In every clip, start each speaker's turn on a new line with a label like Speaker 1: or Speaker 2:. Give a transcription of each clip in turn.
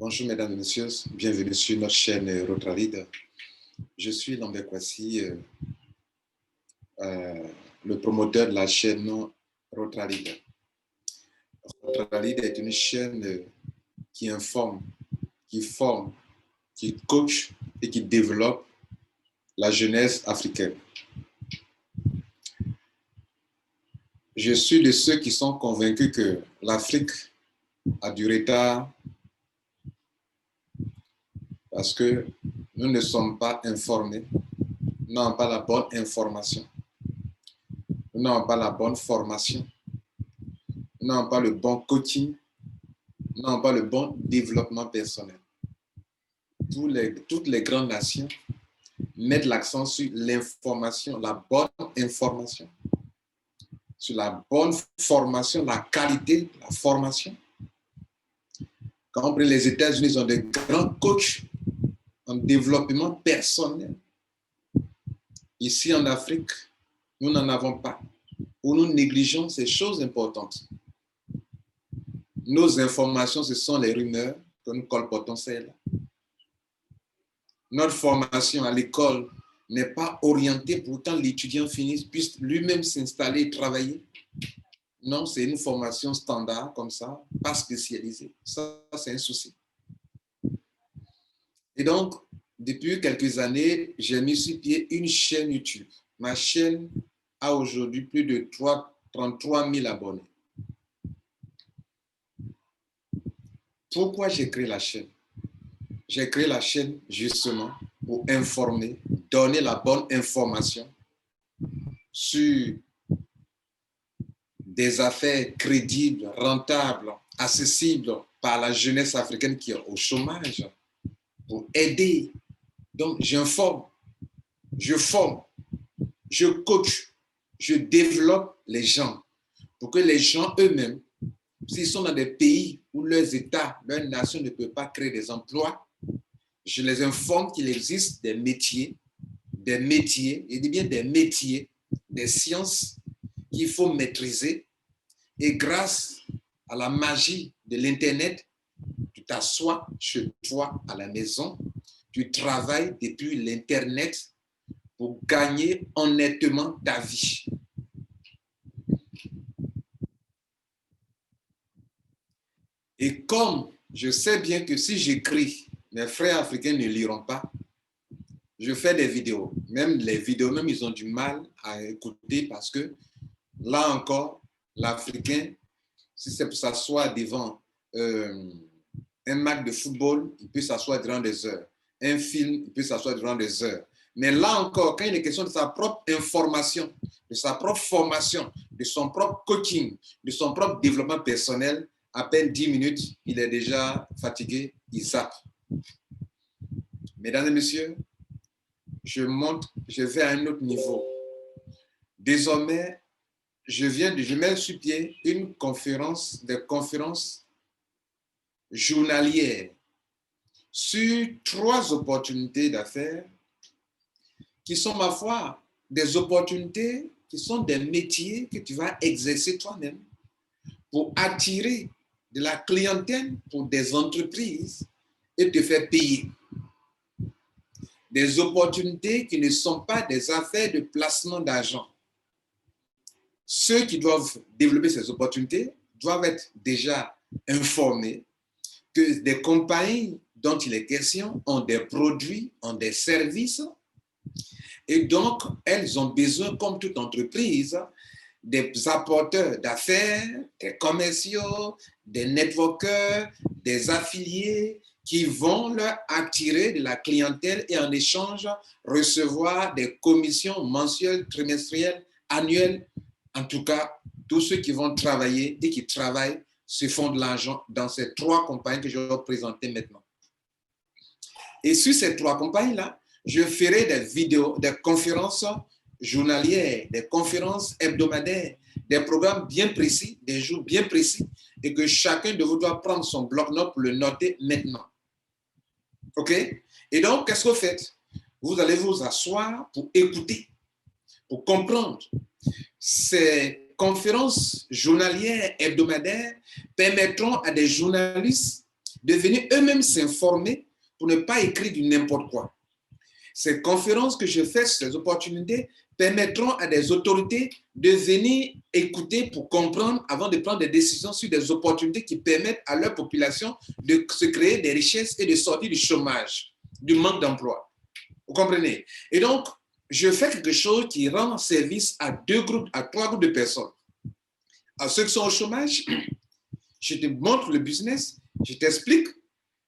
Speaker 1: Bonjour mesdames et messieurs, bienvenue sur notre chaîne Rotralide. Je suis Lambert Kwasi, le promoteur de la chaîne Rotralide. Rotralide est une chaîne qui informe, qui forme, qui coach et qui développe la jeunesse africaine. Je suis de ceux qui sont convaincus que l'Afrique a du retard parce que nous ne sommes pas informés, nous n'avons pas la bonne information, nous n'avons pas la bonne formation, nous n'avons pas le bon coaching, nous n'avons pas le bon développement personnel. Toutes les grandes nations mettent l'accent sur l'information, la bonne information, sur la bonne formation, la qualité de la formation. Quand on prend les États-Unis, ils ont des grands coachs en développement personnel. Ici en Afrique, nous n'en avons pas. Ou nous négligeons ces choses importantes. Nos informations, ce sont les rumeurs que nous colportons celles-là. Notre formation à l'école n'est pas orientée pour que l'étudiant puisse lui-même s'installer et travailler. Non, c'est une formation standard comme ça, pas spécialisée. Ça, c'est un souci. Et donc, depuis quelques années, j'ai mis sur pied une chaîne YouTube. Ma chaîne a aujourd'hui plus de 33 000 abonnés. Pourquoi j'ai créé la chaîne? J'ai créé la chaîne justement pour informer, donner la bonne information sur des affaires crédibles, rentables, accessibles par la jeunesse africaine qui est au chômage, pour aider. Donc, j'informe, je forme, je coach, je développe les gens pour que les gens eux-mêmes, s'ils sont dans des pays où leurs États, leurs nations ne peuvent pas créer des emplois, je les informe qu'il existe des métiers, et bien des métiers, des sciences qu'il faut maîtriser. Et grâce à la magie de l'Internet, tu t'assois chez toi à la maison, tu travailles depuis l'Internet pour gagner honnêtement ta vie. Et comme je sais bien que si j'écris, mes frères africains ne liront pas, je fais des vidéos. Même les vidéos, même ils ont du mal à écouter parce que là encore, l'Africain, si c'est pour s'asseoir devant un match de football, il peut s'asseoir durant des heures. Un film, il peut s'asseoir durant des heures. Mais là encore, quand il est question de sa propre information, de sa propre formation, de son propre coaching, de son propre développement personnel, à peine 10 minutes, il est déjà fatigué, il zappe. Mesdames et messieurs, je vais à un autre niveau. Désormais, je mets sur pied des conférences journalières sur 3 opportunités d'affaires qui sont, ma foi, des opportunités qui sont des métiers que tu vas exercer toi-même pour attirer de la clientèle pour des entreprises et te faire payer. Des opportunités qui ne sont pas des affaires de placement d'argent. Ceux qui doivent développer ces opportunités doivent être déjà informés que des compagnies dont il est question ont des produits, ont des services, et donc elles ont besoin, comme toute entreprise, des apporteurs d'affaires, des commerciaux, des networkers, des affiliés qui vont leur attirer de la clientèle et en échange recevoir des commissions mensuelles, trimestrielles, annuelles. En tout cas, tous ceux qui vont travailler et qui travaillent se font de l'argent dans ces 3 compagnies que je vais vous présenter maintenant. Et sur ces 3 compagnies-là, je ferai des vidéos, des conférences journalières, des conférences hebdomadaires, des programmes bien précis, des jours bien précis, et que chacun de vous doit prendre son bloc-notes pour le noter maintenant. OK? Et donc, qu'est-ce que vous faites? Vous allez vous asseoir pour écouter, pour comprendre. Ces conférences journalières hebdomadaires permettront à des journalistes de venir eux-mêmes s'informer pour ne pas écrire du n'importe quoi. Ces conférences que je fais sur ces opportunités permettront à des autorités de venir écouter pour comprendre avant de prendre des décisions sur des opportunités qui permettent à leur population de se créer des richesses et de sortir du chômage, du manque d'emploi. Vous comprenez? Et donc, je fais quelque chose qui rend service à trois groupes de personnes. À ceux qui sont au chômage, je te montre le business, je t'explique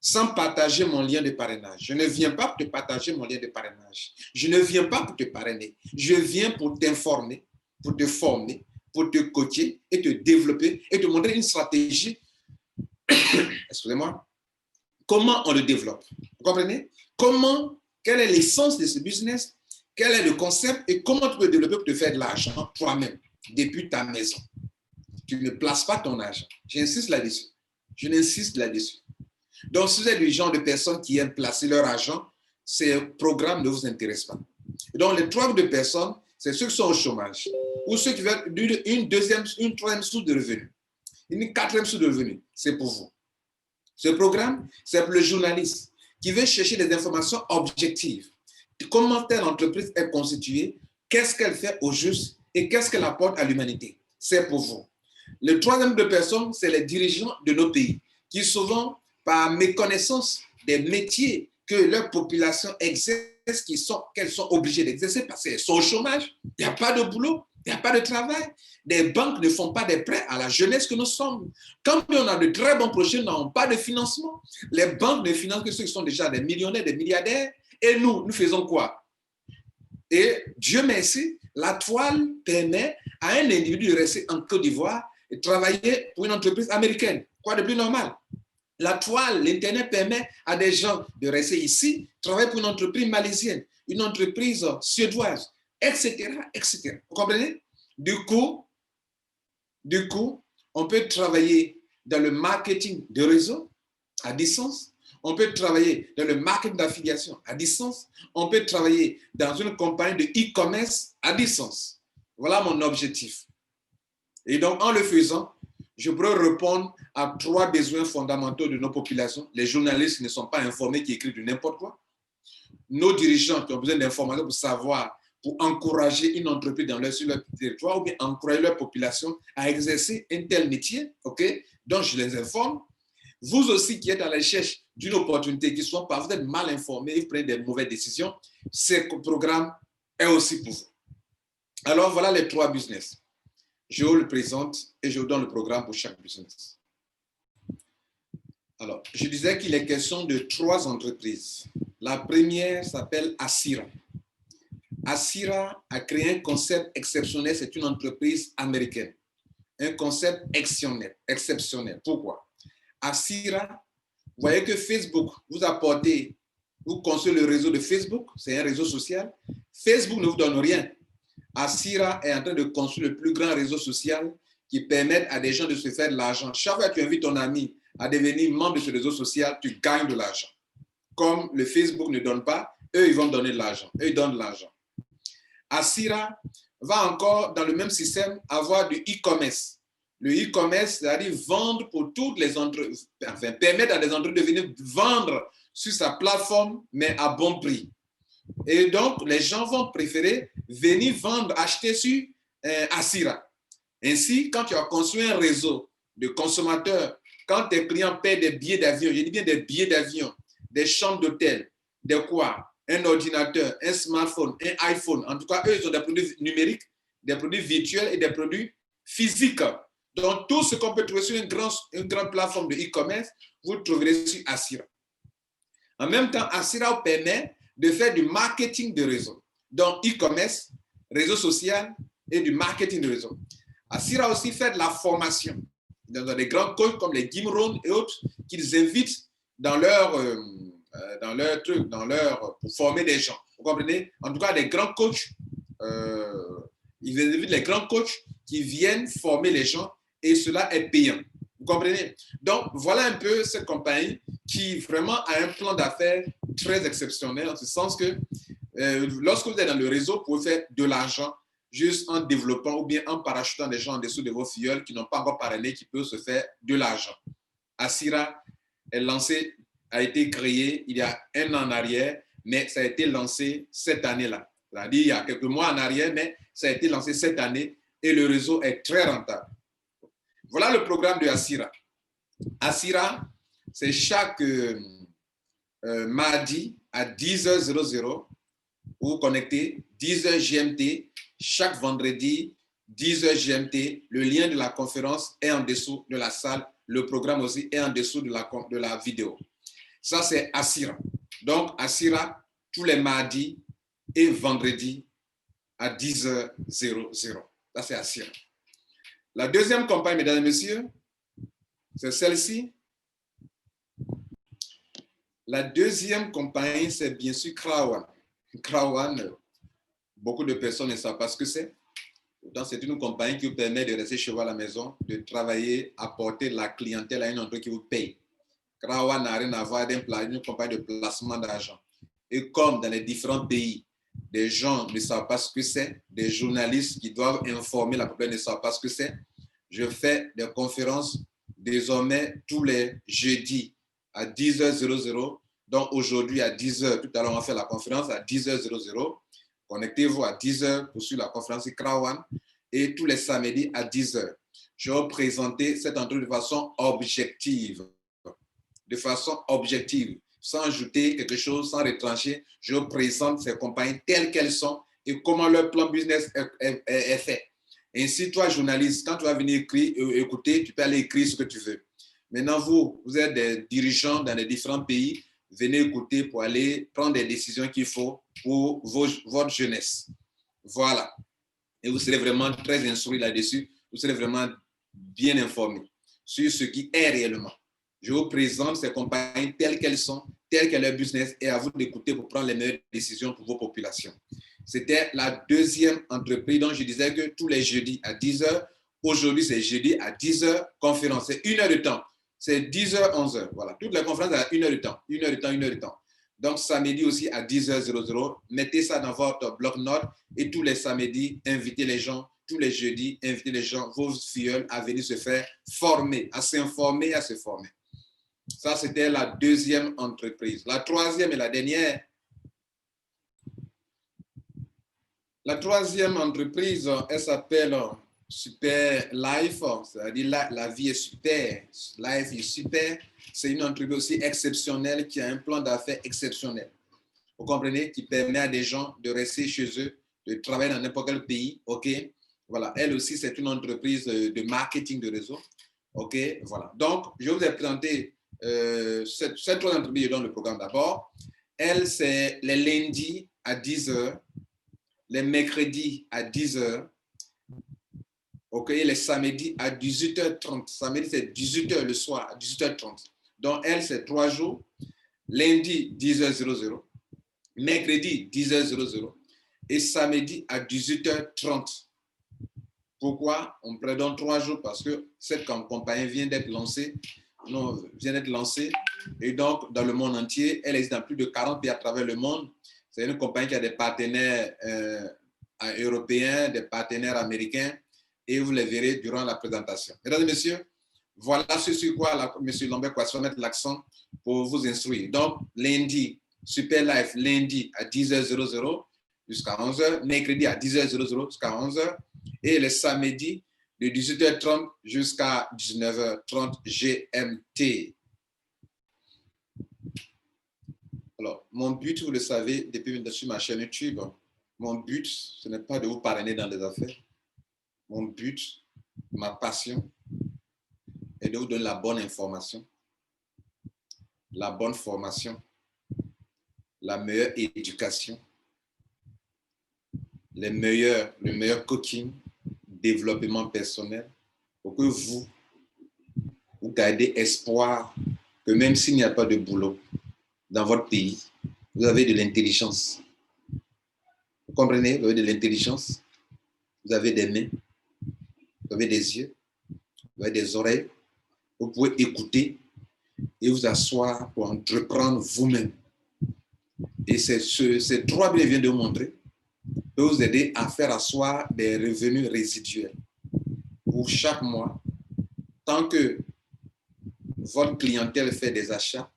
Speaker 1: sans partager mon lien de parrainage. Je ne viens pas pour te partager mon lien de parrainage. Je ne viens pas pour te parrainer. Je viens pour t'informer, pour te former, pour te coacher et te développer et te montrer une stratégie. Excusez-moi. Comment on le développe? Vous comprenez? Quelle est l'essence de ce business? Quel est le concept et comment tu peux le développer pour te faire de l'argent toi-même depuis ta maison? Tu ne places pas ton argent. J'insiste là-dessus. Je n'insiste là-dessus. Donc, si vous êtes du genre de personnes qui aiment placer leur argent, ces programmes ne vous intéressent pas. Et donc, les trois groupes de personnes, c'est ceux qui sont au chômage ou ceux qui veulent une troisième source de revenus, une quatrième source de revenus. C'est pour vous. Ce programme, c'est pour le journaliste qui veut chercher des informations objectives. Comment telle entreprise est constituée, qu'est-ce qu'elle fait au juste et qu'est-ce qu'elle apporte à l'humanité. C'est pour vous. Le troisième groupe de personnes, c'est les dirigeants de nos pays qui souvent, par méconnaissance des métiers que leur population exerce, qu'elles sont obligées d'exercer parce qu'elles sont au chômage, il n'y a pas de boulot, il n'y a pas de travail. Les banques ne font pas des prêts à la jeunesse que nous sommes. Quand on a de très bons projets, nous n'avons pas de financement. Les banques ne financent que ceux qui sont déjà des millionnaires, des milliardaires. Et nous faisons quoi? Et Dieu merci, la toile permet à un individu de rester en Côte d'Ivoire et travailler pour une entreprise américaine. Quoi de plus normal? La toile, l'Internet permet à des gens de rester ici, travailler pour une entreprise malaisienne, une entreprise suédoise, etc., etc. Vous comprenez? Du coup, on peut travailler dans le marketing de réseau à distance. On peut travailler dans le marketing d'affiliation à distance. On peut travailler dans une compagnie de e-commerce à distance. Voilà mon objectif. Et donc, en le faisant, je pourrais répondre à trois besoins fondamentaux de nos populations. Les journalistes qui ne sont pas informés, qui écrivent du n'importe quoi. Nos dirigeants qui ont besoin d'informations pour savoir, pour encourager une entreprise sur leur territoire ou bien encourager leur population à exercer un tel métier, ok? Donc, je les informe. Vous aussi qui êtes à la recherche d'une opportunité, qui sont pas, vous êtes mal informés et vous prenez des mauvaises décisions, ce programme est aussi pour vous. Alors, voilà les trois business. Je vous le présente et je vous donne le programme pour chaque business. Alors, je disais qu'il est question de trois entreprises. La première s'appelle Asira. Asira a créé un concept exceptionnel, c'est une entreprise américaine. Un concept exceptionnel. Pourquoi? Asira, vous voyez que Facebook, vous construisez le réseau de Facebook, c'est un réseau social. Facebook ne vous donne rien. Asira est en train de construire le plus grand réseau social qui permet à des gens de se faire de l'argent. Chaque fois que tu invites ton ami à devenir membre de ce réseau social, tu gagnes de l'argent. Comme le Facebook ne donne pas, eux, ils vont donner de l'argent. Eux, ils donnent de l'argent. Asira va encore, dans le même système, avoir du e-commerce. Le e-commerce, c'est-à-dire vendre pour toutes les entreprises, enfin, permettre à des entreprises de venir vendre sur sa plateforme, mais à bon prix. Et donc, les gens vont préférer venir vendre, acheter sur Asira. Ainsi, quand tu as construit un réseau de consommateurs, quand tes clients paient des billets d'avion, je dis bien des billets d'avion, des chambres d'hôtel, des quoi? Un ordinateur, un smartphone, un iPhone. En tout cas, eux, ils ont des produits numériques, des produits virtuels et des produits physiques. Donc, tout ce qu'on peut trouver sur une grande plateforme de e-commerce, vous le trouverez sur Asira. En même temps, Asira vous permet de faire du marketing de réseau. Donc, e-commerce, réseau social et du marketing de réseau. Asira aussi fait de la formation. Dans des grands coachs comme les Jim Rohn et autres, qu'ils invitent dans leur truc, pour former des gens. Vous comprenez? En tout cas, des grands coachs, ils invitent les grands coachs qui viennent former les gens et cela est payant. Vous comprenez? Donc, voilà un peu cette compagnie qui vraiment a un plan d'affaires très exceptionnel en ce sens que lorsque vous êtes dans le réseau, vous pouvez faire de l'argent juste en développant ou bien en parachutant des gens en dessous de vos filleuls qui n'ont pas encore parrainé, qui peuvent se faire de l'argent. Asira est lancé, a été créé il y a un an en arrière, mais ça a été lancé cette année-là. C'est-à-dire il y a quelques mois en arrière, mais ça a été lancé cette année et le réseau est très rentable. Voilà le programme de Asira. Asira, c'est chaque mardi à 10h00, vous vous connectez, 10h GMT, chaque vendredi, 10h GMT. Le lien de la conférence est en dessous de la salle. Le programme aussi est en dessous de la vidéo. Ça, c'est Asira. Donc, Asira, tous les mardis et vendredis à 10h00. Ça, c'est Asira. La deuxième campagne, mesdames et messieurs, c'est celle-ci. La deuxième compagnie, c'est bien sûr Krawan. Krawan, beaucoup de personnes ne savent pas ce que c'est. C'est une compagnie qui vous permet de rester chez vous à la maison, de travailler, apporter la clientèle à une entreprise qui vous paye. Krawan n'a rien à voir avec une compagnie de placement d'argent. Et comme dans les différents pays, des gens ne savent pas ce que c'est, des journalistes qui doivent informer la population ne savent pas ce que c'est, je fais des conférences désormais tous les jeudis à 10h00. Donc aujourd'hui à 10h, tout à l'heure on va faire la conférence à 10h00. Connectez-vous à 10h pour suivre la conférence Krawan et tous les samedis à 10h. Je vais présenter cette entreprise de façon objective. De façon objective, sans ajouter quelque chose, sans retrancher. Je présente ces compagnies telles qu'elles sont et comment leur plan business est fait. Ainsi, toi, journaliste, quand tu vas venir écouter, tu peux aller écrire ce que tu veux. Maintenant, vous êtes des dirigeants dans les différents pays, venez écouter pour aller prendre des décisions qu'il faut pour votre jeunesse. Voilà. Et vous serez vraiment très instruit là-dessus. Vous serez vraiment bien informé sur ce qui est réellement. Je vous présente ces compagnies telles qu'elles sont, telles qu'est leur business, et à vous d'écouter pour prendre les meilleures décisions pour vos populations. C'était la deuxième entreprise dont je disais que tous les jeudis à 10h, aujourd'hui c'est jeudi à 10h, conférence, c'est 1 heure de temps. C'est 10h, 11h. Voilà, toutes les conférences à 1 heure de temps, 1 heure de temps, 1 heure de temps. Donc, samedi aussi à 10h00, mettez ça dans votre bloc-notes et tous les samedis, invitez les gens, tous les jeudis, invitez les gens, vos filleuls à venir se faire former, à s'informer, à se former. Ça, c'était la deuxième entreprise. La troisième et la dernière. La troisième entreprise, elle s'appelle Super Life, c'est-à-dire la vie est super, life est super. C'est une entreprise aussi exceptionnelle qui a un plan d'affaires exceptionnel. Vous comprenez? Qui permet à des gens de rester chez eux, de travailler dans n'importe quel pays. OK? Voilà. Elle aussi, c'est une entreprise de marketing de réseau. OK? Voilà. Donc, je vous ai présenté cette trois entreprises dans le programme d'abord. Elle, c'est les lundis à 10h, les mercredis à 10h, OK, les samedis à 18h30. Samedi, c'est 18h le soir, à 18h30. Donc, elle, c'est 3 jours. Lundi, 10h00. Mercredi, 10h00. Et samedi à 18h30. Pourquoi? On prédonne 3 jours parce que cette compagnie vient d'être lancée. Et donc, dans le monde entier, elle existe dans plus de 40 pays à travers le monde. C'est une compagnie qui a des partenaires européens, des partenaires américains, et vous les verrez durant la présentation. Mesdames et messieurs, voilà ce sur quoi M. Lambert va mettre l'accent pour vous instruire. Donc, lundi, Super Life, lundi à 10h00 jusqu'à 11h, mercredi à 10h00 jusqu'à 11h, et le samedi de 18h30 jusqu'à 19h30 GMT. Alors, mon but, vous le savez, depuis sur ma chaîne YouTube, mon but, ce n'est pas de vous parrainer dans les affaires. Mon but, ma passion, est de vous donner la bonne information, la bonne formation, la meilleure éducation, le meilleur coaching, développement personnel, pour que vous gardez espoir que même s'il n'y a pas de boulot dans votre pays, vous avez de l'intelligence. Vous comprenez? Vous avez de l'intelligence, vous avez des mains, vous avez des yeux, vous avez des oreilles, vous pouvez écouter et vous asseoir pour entreprendre vous-même. Et ces trois biens viennent de montrer peut vous aider à faire asseoir des revenus résiduels pour chaque mois. Tant que votre clientèle fait des achats,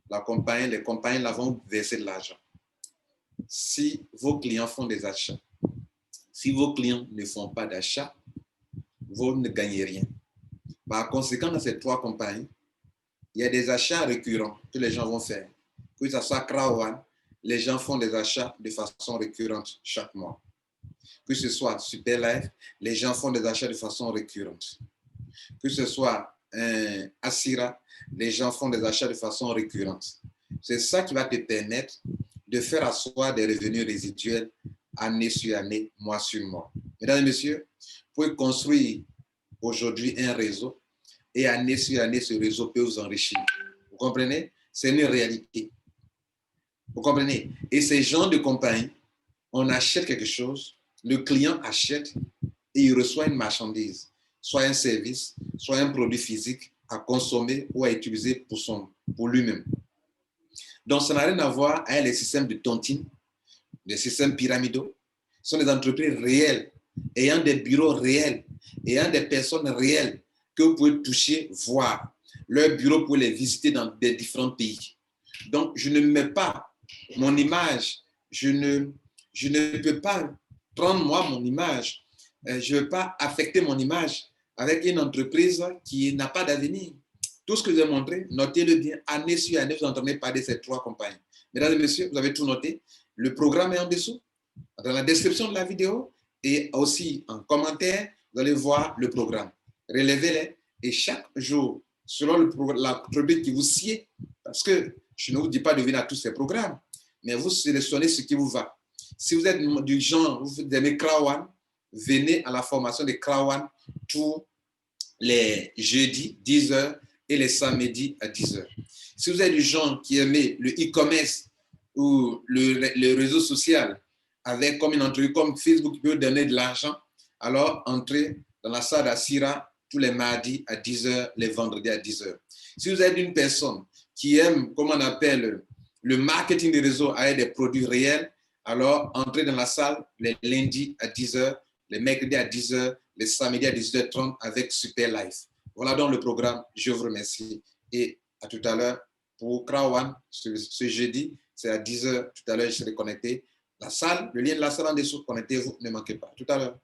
Speaker 1: les compagnies là vont verser de l'argent. Si vos clients font des achats, si vos clients ne font pas d'achats, vous ne gagnez rien. Par conséquent, dans ces 3 compagnies, il y a des achats récurrents que les gens vont faire. Que ce soit Crowd, les gens font des achats de façon récurrente chaque mois. Que ce soit Superlife, les gens font des achats de façon récurrente. Que ce soit Asira, les gens font des achats de façon récurrente. C'est ça qui va te permettre de faire asseoir des revenus résiduels année sur année, mois sur mois. Mesdames et messieurs, vous pouvez construire aujourd'hui un réseau et année sur année, ce réseau peut vous enrichir. Vous comprenez? C'est une réalité. Vous comprenez? Et ces gens de compagnie, on achète quelque chose, le client achète et il reçoit une marchandise, soit un service, soit un produit physique à consommer ou à utiliser pour lui-même. Donc, ça n'a rien à voir avec les systèmes de tontine, les systèmes pyramidaux. Ce sont des entreprises réelles, ayant des bureaux réels, ayant des personnes réelles que vous pouvez toucher, voir. Leurs bureaux, vous pouvez les visiter dans des différents pays. Donc, je ne mets pas mon image, je ne peux pas prendre moi mon image, je ne veux pas affecter mon image avec une entreprise qui n'a pas d'avenir. Tout ce que je vais montrer, notez-le bien, année sur année, vous entendez parler de ces 3 compagnies. Mesdames et messieurs, vous avez tout noté. Le programme est en dessous, dans la description de la vidéo et aussi en commentaire, vous allez voir le programme. Relevez-les et chaque jour, selon la rubrique qui vous sied, parce que je ne vous dis pas de venir à tous ces programmes, mais vous sélectionnez ce qui vous va. Si vous êtes du genre, vous aimez Crowd, venez à la formation de Crowd tous les jeudis 10h et les samedis à 10h. Si vous êtes du genre qui aimez le e-commerce ou le réseau social, avec comme une entreprise comme Facebook qui peut donner de l'argent, alors entrez dans la salle d'Asira tous les mardis à 10h, les vendredis à 10h. Si vous êtes une personne qui aime, comme on appelle, le marketing des réseaux avec des produits réels, alors entrez dans la salle les lundis à 10h, les mercredis à 10h, les samedis à 18h30 avec Superlife. Voilà donc le programme. Je vous remercie et à tout à l'heure pour Crowd ce jeudi, c'est à 10h. Tout à l'heure, je serai connecté. La salle, le lien de la salle en dessous, connectez-vous, ne manquez pas. Tout à l'heure.